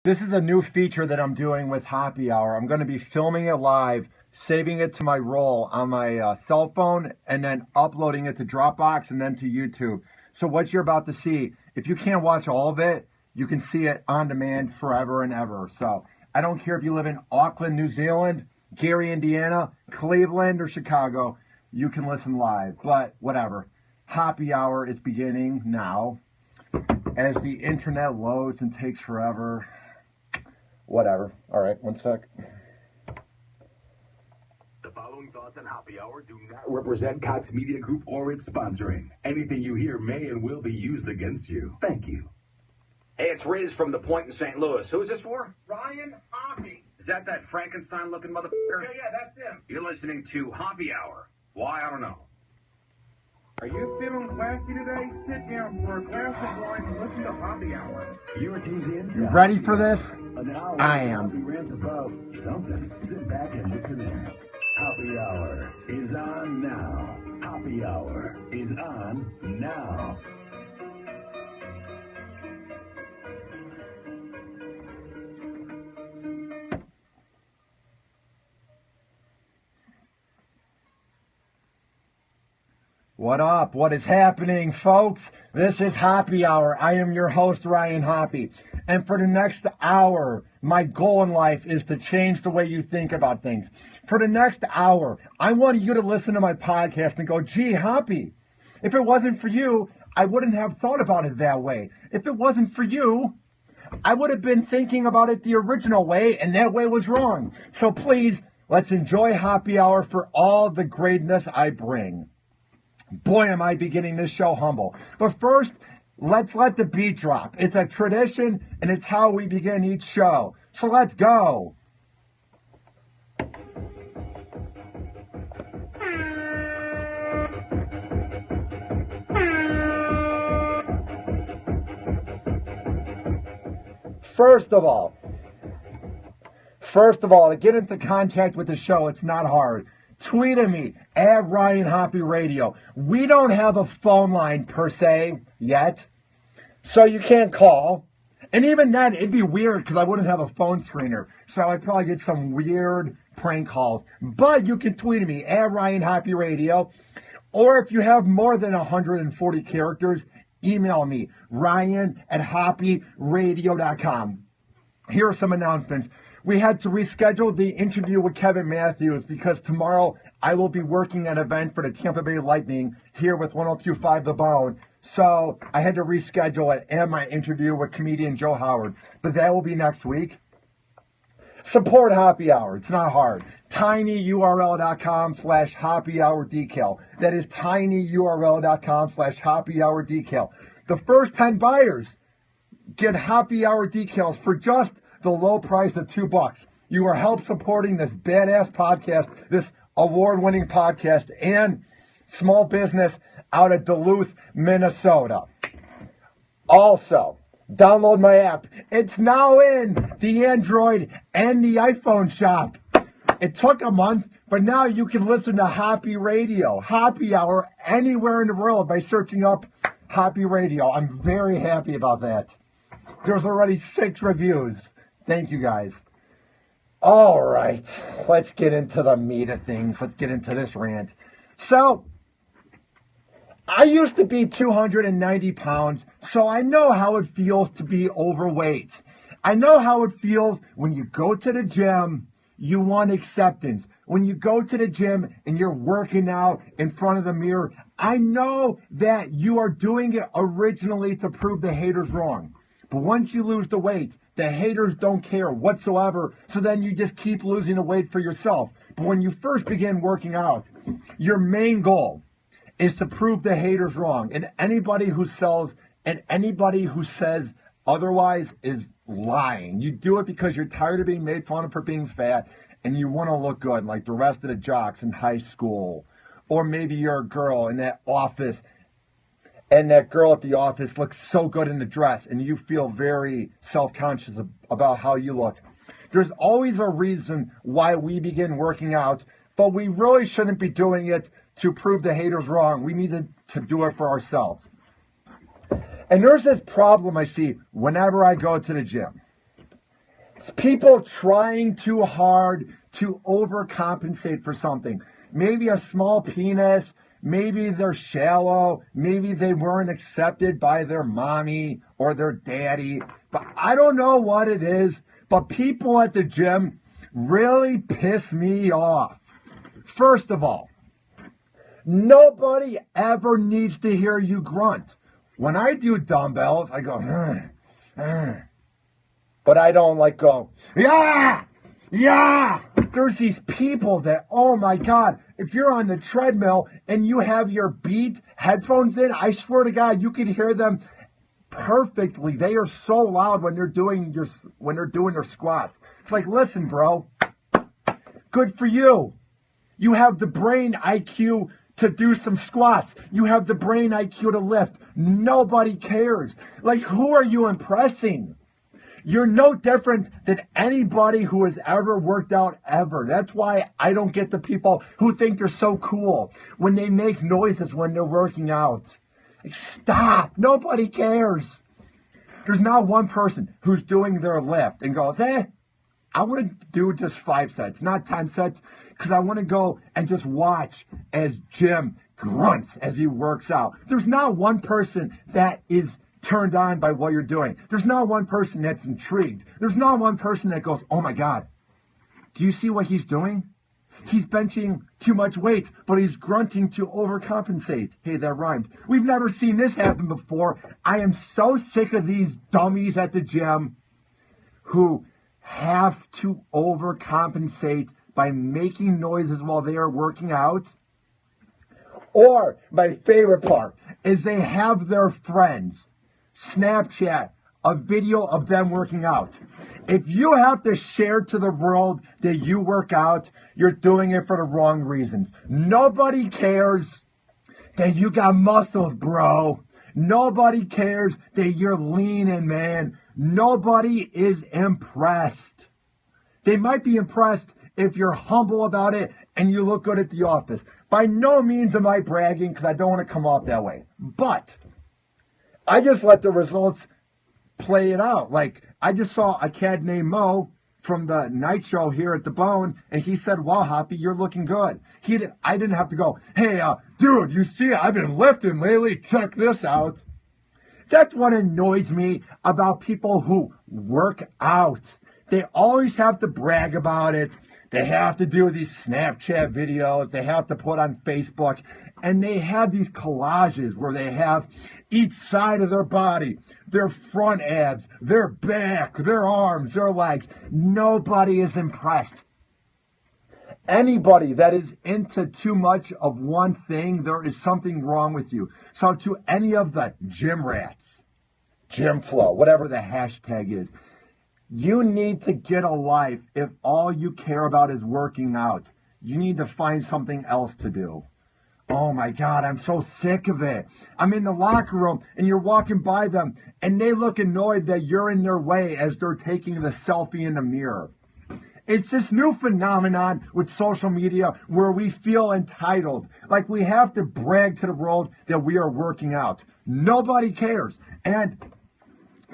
This is a new feature that I'm doing with Happy Hour. I'm going to be filming it live, saving it to my roll on my cell phone, and then uploading it to Dropbox and then to YouTube. So what you're about to see, if you can't watch all of it, you can see it on demand forever and ever. So I don't care if you live in Auckland, New Zealand, Gary, Indiana, Cleveland, or Chicago, you can listen live. But whatever. Happy Hour is beginning now. As the internet loads and takes forever. Whatever. All right, one sec. The following thoughts on Happy Hour do not represent Cox Media Group or its sponsoring. Anything you hear may and will be used against you. Thank you. Hey, it's Riz from The Point in St. Louis. Who is this for? Ryan Hoppe. Is that Frankenstein-looking motherfucker? Yeah, that's him. You're listening to Happy Hour. Why? I don't know. Are you feeling classy today? Sit down for a glass of wine and listen to Happy Hour. You're tuned in to You ready for this? An hour I am. Happy rants about something. Sit back and listen in. Happy Hour is on now. Happy Hour is on now. What up? What is happening, folks? This is Happy Hour. I am your host, Ryan Hoppe. And for the next hour, my goal in life is to change the way you think about things. For the next hour, I want you to listen to my podcast and go, gee, Hoppe, if it wasn't for you, I wouldn't have thought about it that way. If it wasn't for you, I would have been thinking about it the original way, and that way was wrong. So please, let's enjoy Happy Hour for all the greatness I bring. Boy, am I beginning this show humble. But first, let's let the beat drop. It's a tradition, and it's how we begin each show. So let's go. First of all, to get into contact with the show, it's not hard. Tweet at me, at Ryan Hoppe Radio. We don't have a phone line per se yet, so you can't call. And even then, it'd be weird because I wouldn't have a phone screener. So I'd probably get some weird prank calls. But you can tweet at me, at Ryan Hoppe Radio. Or if you have more than 140 characters, email me, ryan@hopperadio.com. Here are some announcements. We had to reschedule the interview with Kevin Matthews because tomorrow I will be working an event for the Tampa Bay Lightning here with 102.5 The Bone. So I had to reschedule it and my interview with comedian Joe Howard. But that will be next week. Support Happy Hour. It's not hard. tinyurl.com/Happy Hour Decal. That is tinyurl.com/Happy Hour Decal. The first 10 buyers get Happy Hour decals for just the low price of $2. You are help supporting this badass podcast, this award-winning podcast, and small business out of Duluth, Minnesota. Also, download my app. It's now in the Android and the iPhone shop. It took a month, but now you can listen to Happy Radio, Happy Hour, anywhere in the world by searching up Happy Radio. I'm very happy about that. There's already 6 reviews. Thank you, guys. All right, let's get into the meat of things. Let's get into this rant. So, I used to be 290 pounds, so I know how it feels to be overweight. I know how it feels when you go to the gym, you want acceptance. When you go to the gym and you're working out in front of the mirror, I know that you are doing it originally to prove the haters wrong. But once you lose the weight, the haters don't care whatsoever, so then you just keep losing the weight for yourself. But when you first begin working out, your main goal is to prove the haters wrong. And anybody who says otherwise is lying. You do it because you're tired of being made fun of for being fat, and you want to look good like the rest of the jocks in high school. Or maybe you're a girl in that office, and that girl at the office looks so good in the dress, and you feel very self-conscious about how you look. There's always a reason why we begin working out, but we really shouldn't be doing it to prove the haters wrong. We need to do it for ourselves. And there's this problem I see whenever I go to the gym. It's people trying too hard to overcompensate for something. Maybe a small penis, maybe they're shallow, maybe they weren't accepted by their mommy or their daddy, but I don't know what it is, but people at the gym really piss me off. First of all, nobody ever needs to hear you grunt. When I do dumbbells, I go, but I don't like go, yeah, yeah. There's these people that, oh my God, if you're on the treadmill and you have your Beat headphones in, I swear to God, you can hear them perfectly. They are so loud when they're doing their squats. It's like, listen, bro, good for you. You have the brain IQ to do some squats. You have the brain IQ to lift. Nobody cares. Like, who are you impressing? You're no different than anybody who has ever worked out ever. That's why I don't get the people who think they're so cool when they make noises when they're working out. Like, stop. Nobody cares. There's not one person who's doing their lift and goes, I want to do just 5 sets, not 10 sets, because I want to go and just watch as Jim grunts as he works out. There's not one person that is turned on by what you're doing. There's not one person that's intrigued. There's not one person that goes, oh my God, do you see what he's doing? He's benching too much weight, but he's grunting to overcompensate. Hey, that rhymed. We've never seen this happen before. I am so sick of these dummies at the gym who have to overcompensate by making noises while they are working out. Or, my favorite part is they have their friends Snapchat a video of them working out. If you have to share to the world that you work out, you're doing it for the wrong reasons. Nobody cares that you got muscles, bro. Nobody cares that you're lean and man. Nobody is impressed. They might be impressed if you're humble about it and you look good at the office. By no means am I bragging because I don't want to come off that way. But I just let the results play it out. Like, I just saw a kid named Mo from the night show here at the Bone, and he said, wow, Hoppe, you're looking good. I didn't have to go, hey, dude, you see, I've been lifting lately. Check this out. That's what annoys me about people who work out. They always have to brag about it. They have to do these Snapchat videos. They have to put on Facebook. And they have these collages where they have each side of their body, their front abs, their back, their arms, their legs. Nobody is impressed. Anybody that is into too much of one thing, there is something wrong with you. So to any of the gym rats, gym flow, whatever the hashtag is, you need to get a life if all you care about is working out. You need to find something else to do. Oh my God, I'm so sick of it. I'm in the locker room and you're walking by them and they look annoyed that you're in their way as they're taking the selfie in the mirror. It's this new phenomenon with social media where we feel entitled, like we have to brag to the world that we are working out. Nobody cares. And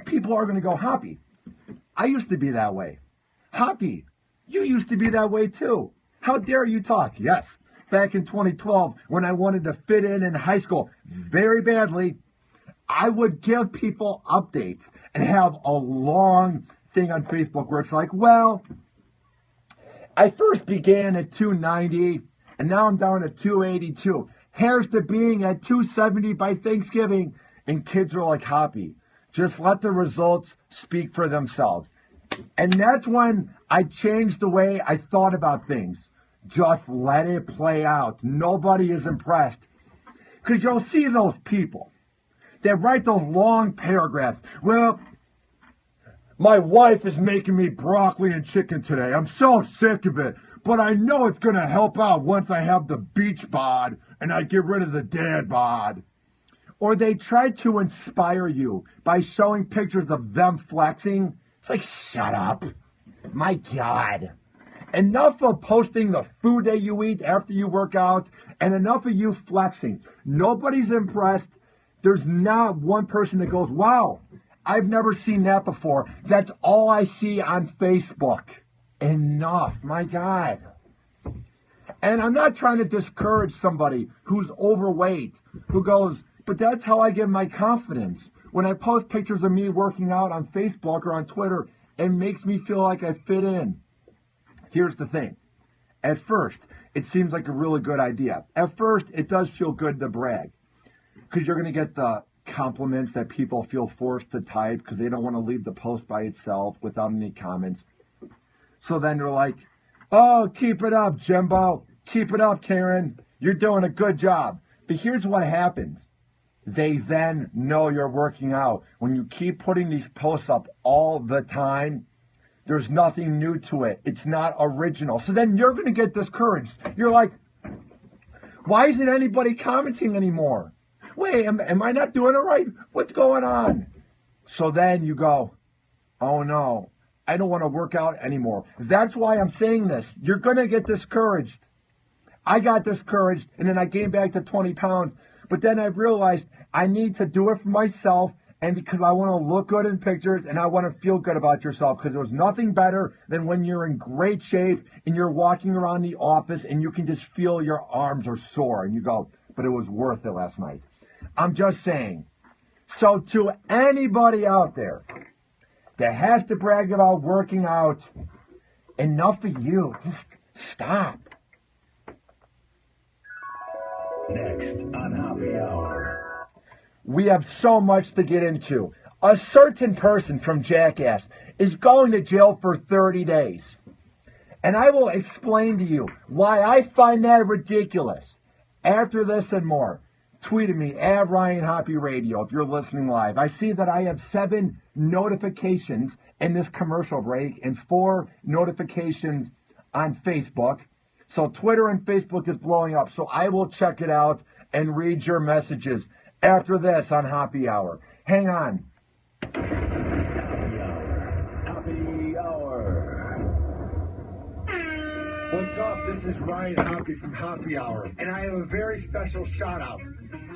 people are going to go, Hoppe, I used to be that way. Hoppe, you used to be that way too. How dare you talk? Yes. Back in 2012, when I wanted to fit in high school very badly, I would give people updates and have a long thing on Facebook where it's like, well, I first began at 290 and now I'm down to 282. Here's to being at 270 by Thanksgiving. And kids are like, Hoppe, just let the results speak for themselves. And that's when I changed the way I thought about things. Just let it play out. Nobody is impressed. Because you'll see those people that write those long paragraphs. Well, my wife is making me broccoli and chicken today. I'm so sick of it. But I know it's going to help out once I have the beach bod and I get rid of the dad bod. Or they try to inspire you by showing pictures of them flexing. It's like, shut up. My God. Enough of posting the food that you eat after you work out, and enough of you flexing. Nobody's impressed. There's not one person that goes, wow, I've never seen that before. That's all I see on Facebook. Enough, my God. And I'm not trying to discourage somebody who's overweight, who goes, but that's how I get my confidence. When I post pictures of me working out on Facebook or on Twitter, it makes me feel like I fit in. Here's the thing. At first, it seems like a really good idea. At first, it does feel good to brag, because you're going to get the compliments that people feel forced to type because they don't want to leave the post by itself without any comments. So then they're like, oh, keep it up, Jimbo. Keep it up, Karen. You're doing a good job. But here's what happens. They then know you're working out. When you keep putting these posts up all the time, there's nothing new to it. It's not original. So then you're going to get discouraged. You're like, why isn't anybody commenting anymore? Wait, am I not doing it right? What's going on? So then you go, oh no, I don't want to work out anymore. That's why I'm saying this. You're going to get discouraged. I got discouraged, and then I gained back to 20 pounds. But then I realized I need to do it for myself, and because I want to look good in pictures, and I want to feel good about yourself, because there's nothing better than when you're in great shape, and you're walking around the office, and you can just feel your arms are sore, and you go, but it was worth it last night. I'm just saying. So to anybody out there that has to brag about working out, enough of you. Just stop. Next on Happy Hour. We have so much to get into. A certain person from Jackass is going to jail for 30 days. And I will explain to you why I find that ridiculous. After this and more, tweet at me at Ryan Hoppe Radio if you're listening live. I see that I have 7 notifications in this commercial break and 4 notifications on Facebook. So Twitter and Facebook is blowing up. So I will check it out and read your messages after this on Happy Hour. Hang on. Happy Hour. Happy Hour. What's up? This is Ryan Hoppe from Happy Hour, and I have a very special shout out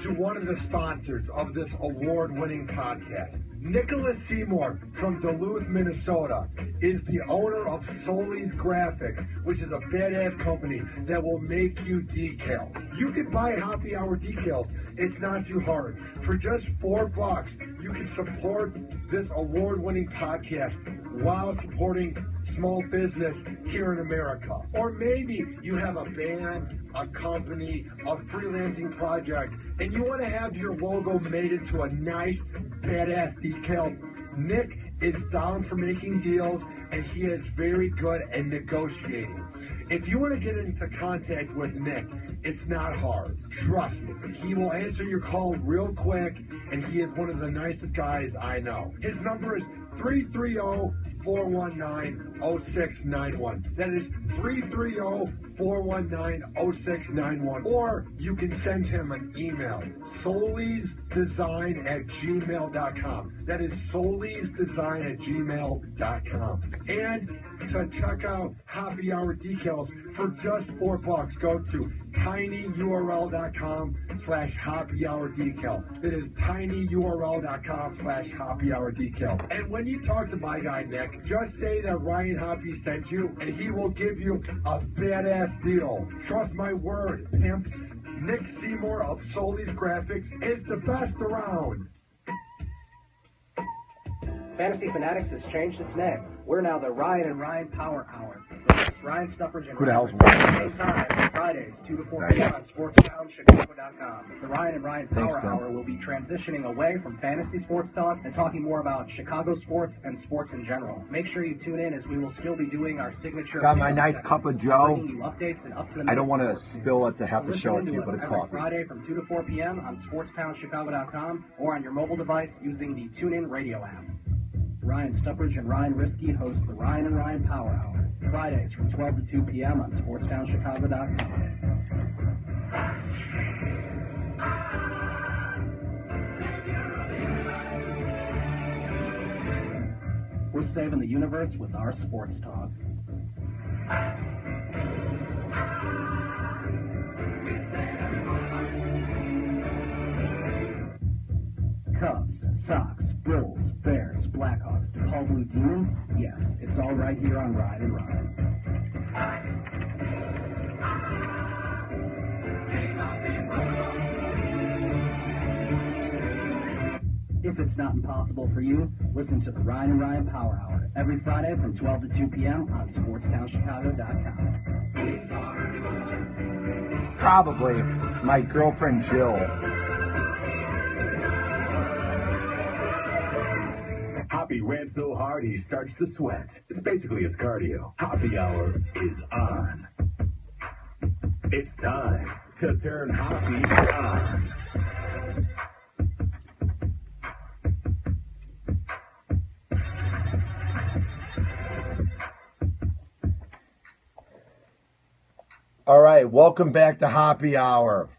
to one of the sponsors of this award-winning podcast. Nicholas Seymour from Duluth, Minnesota is the owner of Solis Graphics, which is a badass company that will make you decals. You can buy Happy Hour decals. It's not too hard. For just $4, you can support this award-winning podcast while supporting small business here in America. Or maybe you have a band, a company, a freelancing project, and you want to have your logo made into a nice, badass decal. Nick is down for making deals, and he is very good at negotiating. If you want to get into contact with Nick, it's not hard. Trust me. He will answer your call real quick, and he is one of the nicest guys I know. His number is 330-419-0691. That is 330-419-0691. Or you can send him an email, solisdesign@gmail.com. That is solisdesign@gmail.com. And to check out Happy Hour decals for just $4, go to tinyurl.com/happyhourdecal. That is tinyurl.com/happyhourdecal. And when you talk to my guy Nick, just say that Ryan Hoppe sent you, and he will give you a badass deal. Trust my word, pimps. Nick Seymour of Solis Graphics is the best around. Fantasy Fanatics has changed its name. We're now the Ryan and Ryan Power Hour. It's Ryan Stuppridge and Who the hell's Ryan same time, Fridays, 2 to 4 p.m. on SportsTownChicago.com. The Ryan and Ryan Power Hour will be transitioning away from fantasy sports talk and talking more about Chicago sports and sports in general. Make sure you tune in, as we will still be doing our signature. Got my nice cup of Joe. Bringing you updates and up to the I don't want to sports spill news. it to have to show it to you, but it's every coffee. Friday from 2 to 4 p.m. on SportsTownChicago.com or on your mobile device using the TuneIn Radio app. Ryan Stuppridge and Ryan Risky host the Ryan and Ryan Power Hour, Fridays from 12 to 2 p.m. on SportsTownChicago.com. We're saving the universe with our sports talk. Cubs, Sox, Bulls, Bears, Blackhawks, DePaul Blue Demons? Yes, it's all right here on Ride and Ride. If it's not impossible for you, listen to the Ryan and Ryan Power Hour every Friday from 12 to 2 p.m. on SportsTownChicago.com. Probably my girlfriend Jill. Hoppy ran so hard he starts to sweat. It's basically his cardio. Hoppy Hour is on. It's time to turn Hoppy on. All right, welcome back to Hoppy Hour.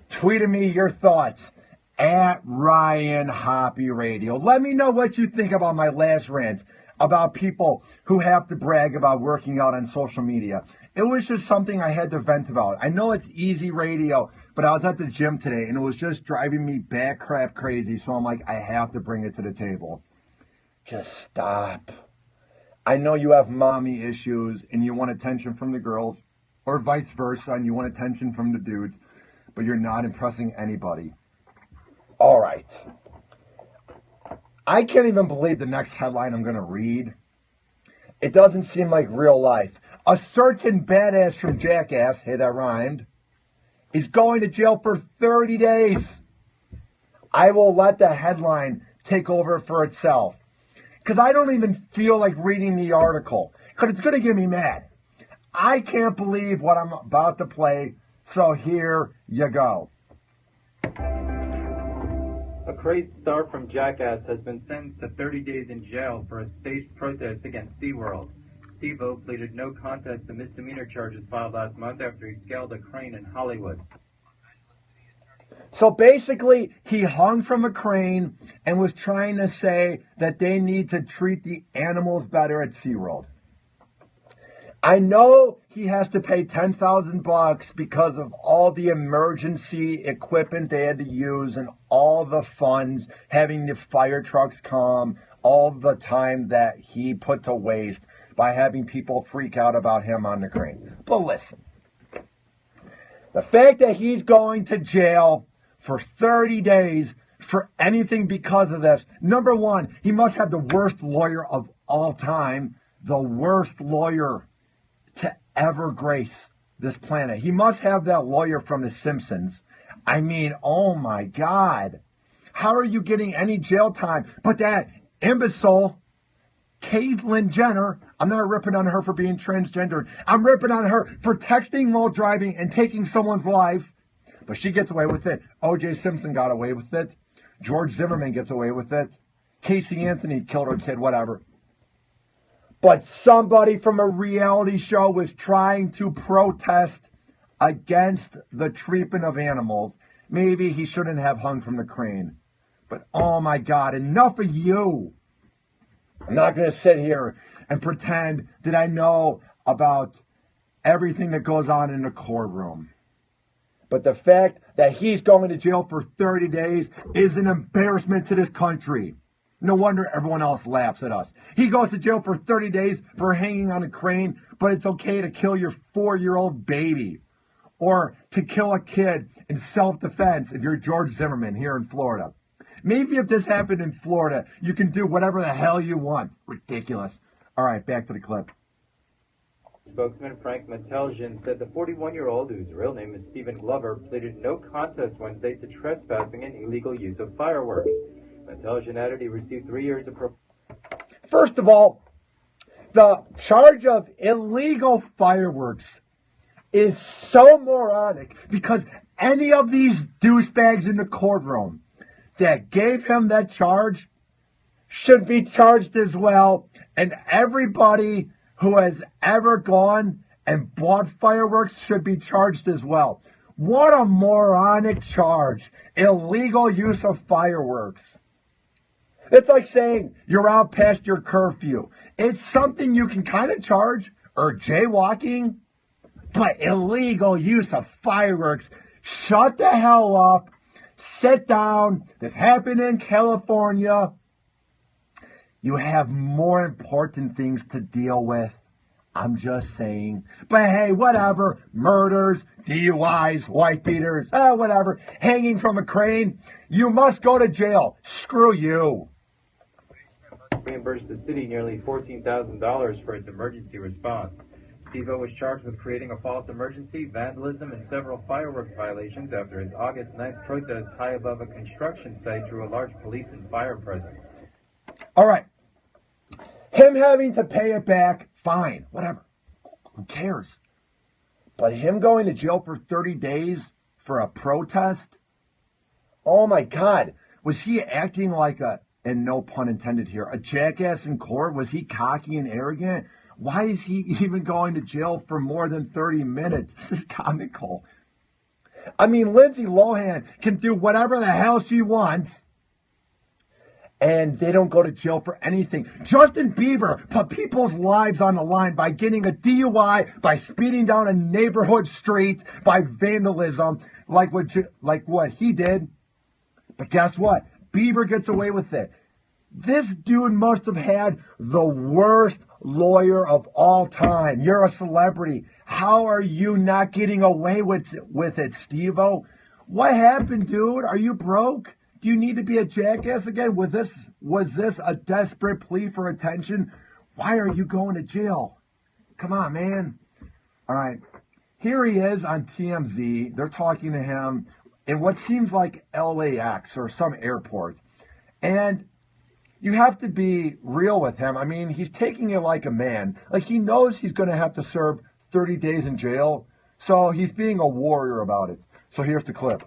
Tweet me your thoughts at Ryan Hoppy Radio. Let me know what you think about my last rant about people who have to brag about working out on social media. It was just something I had to vent about. I know it's easy radio, but I was at the gym today and it was just driving me bat crap crazy. So I'm like, I have to bring it to the table. Just stop. I know you have mommy issues and you want attention from the girls, or vice versa, and you want attention from the dudes, but you're not impressing anybody. All right. I can't even believe the next headline I'm going to read. It doesn't seem like real life. A certain badass from Jackass, hey, that rhymed, is going to jail for 30 days. I will let the headline take over for itself, because I don't even feel like reading the article, because it's going to get me mad. I can't believe what I'm about to play, so here you go. A crazed star from Jackass has been sentenced to 30 days in jail for a staged protest against SeaWorld. Steve-O pleaded no contest to misdemeanor charges filed last month after he scaled a crane in Hollywood. So basically, he hung from a crane and was trying to say that they need to treat the animals better at SeaWorld. I know he has to pay $10,000 because of all the emergency equipment they had to use and all the funds, having the fire trucks come, all the time that he put to waste by having people freak out about him on the crane. But listen, the fact that he's going to jail for 30 days for anything because of this, number one, he must have the worst lawyer of all time, the worst lawyer to ever grace this planet. He must have that lawyer from The Simpsons. I mean, oh my God. How are you getting any jail time? But that imbecile, Caitlyn Jenner, I'm not ripping on her for being transgendered. I'm ripping on her for texting while driving and taking someone's life. But she gets away with it. O.J. Simpson got away with it. George Zimmerman gets away with it. Casey Anthony killed her kid, whatever. But somebody from a reality show was trying to protest against the treatment of animals. Maybe he shouldn't have hung from the crane. But oh my God, enough of you. I'm not going to sit here and pretend that I know about everything that goes on in the courtroom. But the fact that he's going to jail for 30 days is an embarrassment to this country. No wonder everyone else laughs at us. He goes to jail for 30 days for hanging on a crane, but it's okay to kill your 4-year-old baby or to kill a kid in self-defense if you're George Zimmerman here in Florida. Maybe if this happened in Florida, you can do whatever the hell you want. Ridiculous. All right, back to the clip. Spokesman Frank Meteljan said the 41-year-old, whose real name is Stephen Glover, pleaded no contest Wednesday to trespassing and illegal use of fireworks. Meteljan added he received 3 years of First of all, the charge of illegal fireworks is so moronic because any of these douchebags in the courtroom that gave him that charge should be charged as well. And everybody who has ever gone and bought fireworks should be charged as well. What a moronic charge. Illegal use of fireworks. It's like saying you're out past your curfew. It's something you can kind of charge, or jaywalking, but illegal use of fireworks. Shut the hell up. Sit down. This happened in California. You have more important things to deal with. I'm just saying. But hey, whatever. Murders, DUIs, wife beaters, whatever. Hanging from a crane. You must go to jail. Screw you. Reimbursed the city nearly $14,000 for its emergency response. Steve-O was charged with creating a false emergency, vandalism, and several fireworks violations after his August 9th protest high above a construction site drew a large police and fire presence. All right. Him having to pay it back, fine, whatever. Who cares? But him going to jail for 30 days for a protest? Oh my God. Was he acting like and no pun intended here, a jackass in court? Was he cocky and arrogant? Why is he even going to jail for more than 30 minutes? This is comical. I mean, Lindsay Lohan can do whatever the hell she wants, and they don't go to jail for anything. Justin Bieber put people's lives on the line by getting a DUI, by speeding down a neighborhood street, by vandalism, like what he did. But guess what? Bieber gets away with it. This dude must have had the worst lawyer of all time. You're a celebrity. How are you not getting away with it, Steve-O? What happened, dude? Are you broke? Do you need to be a jackass again? Was this a desperate plea for attention? Why are you going to jail? Come on, man. All right. Here he is on TMZ. They're talking to him in what seems like LAX or some airport. And you have to be real with him. I mean, he's taking it like a man. Like, he knows he's going to have to serve 30 days in jail. So he's being a warrior about it. So here's the clip.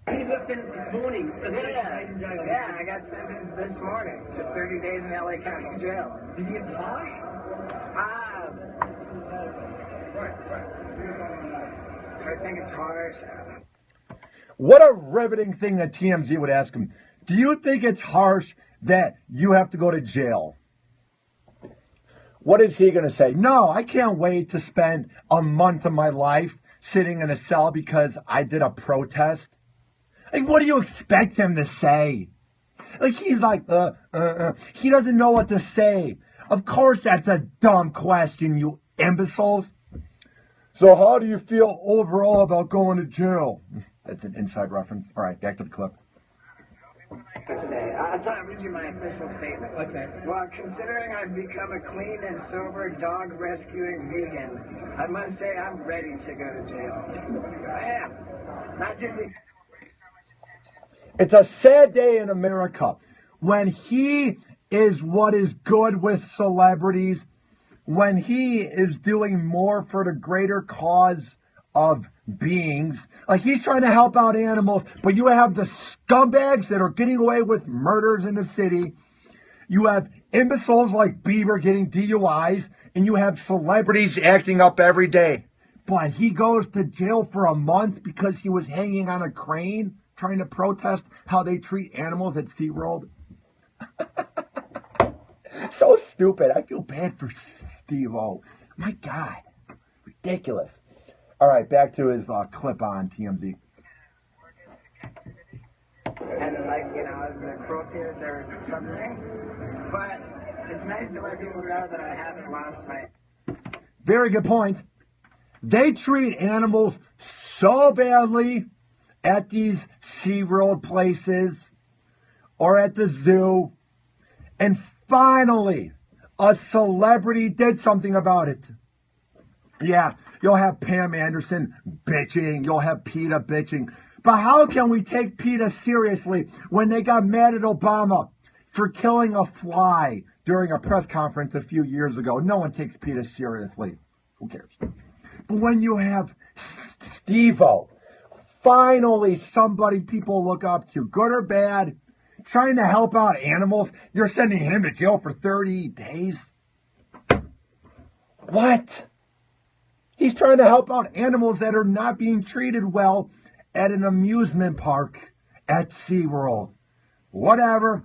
He's up sentenced this morning. Yeah, I got sentenced this morning to 30 days in LA County Jail. Did you get the fine? I think it's harsh. What a riveting thing that TMZ would ask him. Do you think it's harsh that you have to go to jail? What is he going to say? No, I can't wait to spend a month of my life sitting in a cell because I did a protest. Like, what do you expect him to say? Like, he's like, he doesn't know what to say. Of course that's a dumb question, you imbeciles. So how do you feel overall about going to jail? That's an inside reference. All right, back to the clip. I'll read you my official statement. Okay. Well, considering I've become a clean and sober dog rescuing vegan, I must say I'm ready to go to jail. I am. Not just because... It's a sad day in America when he is what is good with celebrities, when he is doing more for the greater cause of beings. Like, he's trying to help out animals, but you have the scumbags that are getting away with murders in the city. You have imbeciles like Bieber getting DUIs, and you have celebrities acting up every day. But he goes to jail for a month because he was hanging on a crane trying to protest how they treat animals at SeaWorld. So stupid. I feel bad for Steve-O. My God. Ridiculous. All right, back to his clip on TMZ. And the cruelty that they're suffering. But it's nice to let people know that I haven't lost my... Very good point. They treat animals so badly at these SeaWorld places or at the zoo. And finally, a celebrity did something about it. Yeah, you'll have Pam Anderson bitching. You'll have PETA bitching. But how can we take PETA seriously when they got mad at Obama for killing a fly during a press conference a few years ago? No one takes PETA seriously. Who cares? But when you have Steve-O, finally somebody people look up to, good or bad, trying to help out animals, you're sending him to jail for 30 days? What? He's trying to help out animals that are not being treated well at an amusement park at SeaWorld. Whatever.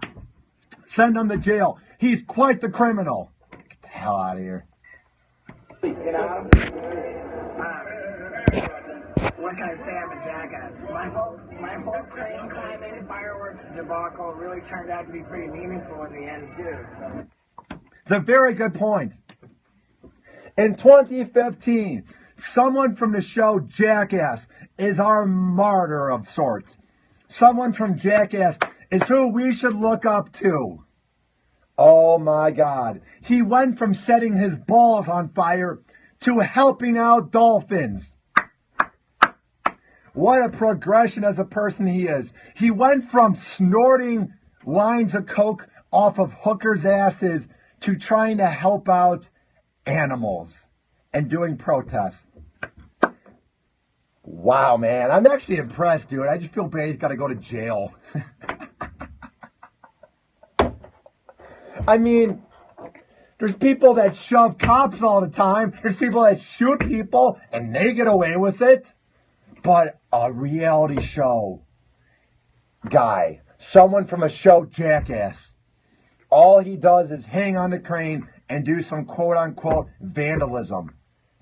Send him to jail. He's quite the criminal. Get the hell out of here. What can I say? I'm a jackass. My whole crane climbing fireworks debacle really turned out to be pretty meaningful in the end too. It's a very good point. In 2015, someone from the show Jackass is our martyr of sorts. Someone from Jackass is who we should look up to. Oh my God. He went from setting his balls on fire to helping out dolphins. What a progression as a person he is. He went from snorting lines of coke off of hookers' asses to trying to help out animals and doing protests. Wow, man. I'm actually impressed, dude. I just feel bad he's got to go to jail. I mean, there's people that shove cops all the time. There's people that shoot people and they get away with it. But a reality show guy, someone from a show Jackass, all he does is hang on the crane and do some quote-unquote vandalism.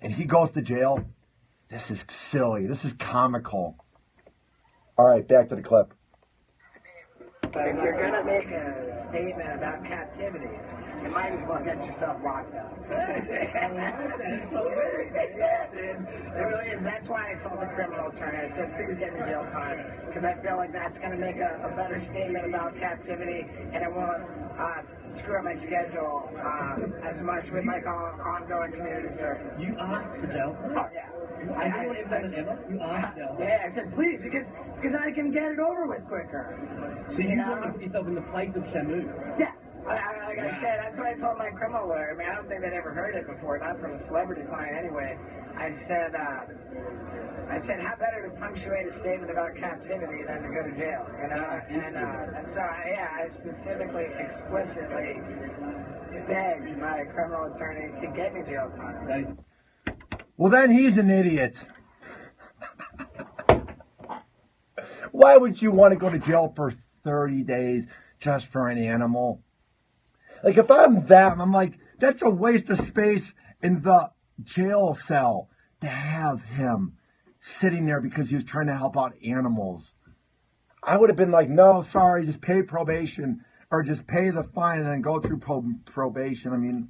And he goes to jail. This is silly. This is comical. All right, back to the clip. If you're going to make a statement about captivity, you might as well get yourself locked up. Yeah, dude. It really is. That's why I told the criminal attorney, I said, please get me jail time. Because I feel like that's going to make a better statement about captivity, and it won't screw up my schedule as much with my ongoing community service. You asked for jail? Oh, yeah. You asked jail? Yeah, I said, please, because I can get it over with quicker. So you want to put yourself in the place of Shamu? Yeah. Like I said, that's what I told my criminal lawyer. I mean, I don't think they'd ever heard it before, not from a celebrity client anyway. I said, how better to punctuate a statement about captivity than to go to jail, you know? And so, I specifically, explicitly begged my criminal attorney to get me jail time. Well, then he's an idiot. Why would you want to go to jail for 30 days just for an animal? Like, if I'm that, I'm like, that's a waste of space in the jail cell to have him sitting there because he was trying to help out animals. I would have been like, no, sorry, just pay probation or just pay the fine and then go through probation. I mean,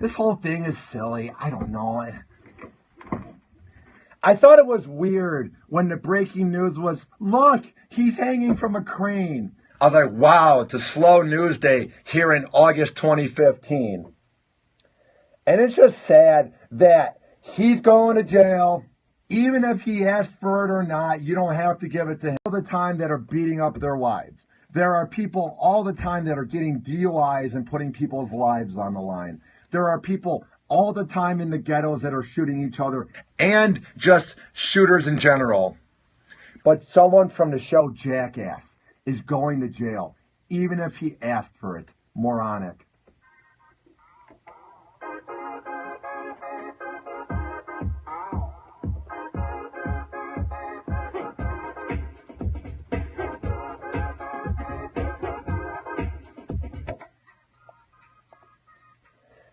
this whole thing is silly. I don't know. I thought it was weird when the breaking news was, look, he's hanging from a crane. I was like, wow, it's a slow news day here in August 2015. And it's just sad that he's going to jail. Even if he asked for it or not, you don't have to give it to him. All the time that are beating up their wives. There are people all the time that are getting DUIs and putting people's lives on the line. There are people all the time in the ghettos that are shooting each other and just shooters in general. But someone from the show Jackass is going to jail, even if he asked for it. Moronic.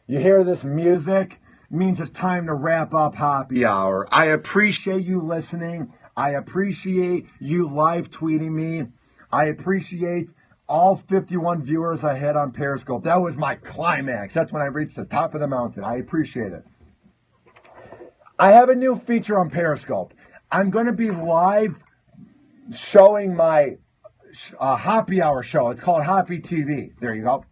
You hear this music? It means it's time to wrap up Happy Hour. I appreciate you listening. I appreciate you live tweeting me. I appreciate all 51 viewers I had on Periscope. That was my climax. That's when I reached the top of the mountain. I appreciate it. I have a new feature on Periscope. I'm going to be live showing my Happy Hour show. It's called Happy TV. There you go.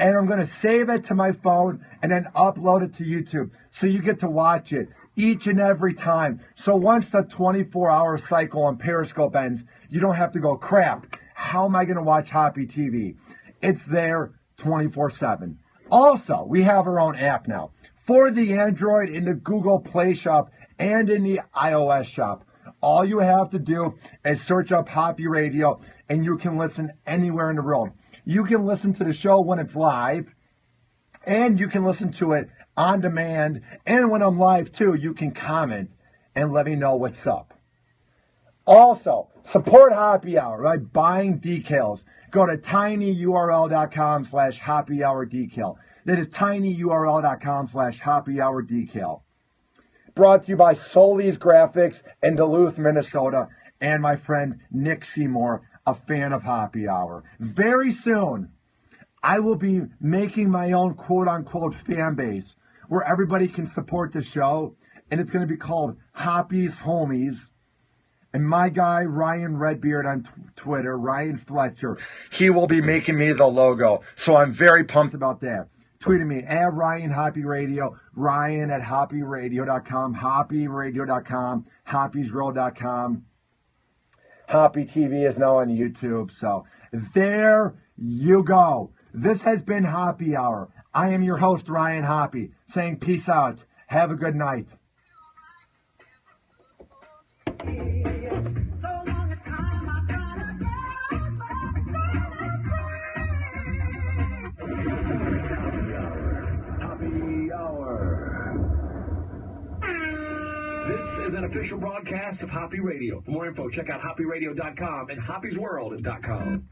And I'm going to save it to my phone and then upload it to YouTube. So you get to watch it each and every time. So once the 24-hour cycle on Periscope ends, you don't have to go, crap, how am I going to watch Happy TV? It's there 24/7. Also, we have our own app now for the Android in the Google Play Shop and in the iOS shop. All you have to do is search up Happy Radio and you can listen anywhere in the world. You can listen to the show when it's live, and you can listen to it on demand. And when I'm live, too, you can comment and let me know what's up. Also, support Happy Hour by buying decals. Go to tinyurl.com/happyhourdecal. That is tinyurl.com/happyhourdecal. brought to you by Solis Graphics in Duluth, Minnesota, and my friend Nick Seymour, a fan of Happy Hour. Very soon, I will be making my own quote-unquote fan base where everybody can support the show, and it's going to be called Hoppy's Homies. And my guy, Ryan Redbeard on Twitter, Ryan Fletcher, he will be making me the logo. So I'm very pumped about that. Tweeting me at Ryan Hoppy Radio, Ryan at hoppyradio.com, hoppyradio.com, hoppysgrill.com. Hoppy TV is now on YouTube. So there you go. This has been Happy Hour. I am your host, Ryan Hoppy, saying peace out. Have a good night. Happy Hour. This is an official broadcast of Hoppy Radio. For more info, check out hoppyradio.com and hoppysworld.com.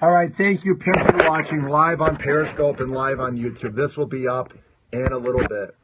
All right, thank you, Pimps, for watching live on Periscope and live on YouTube. This will be up in a little bit.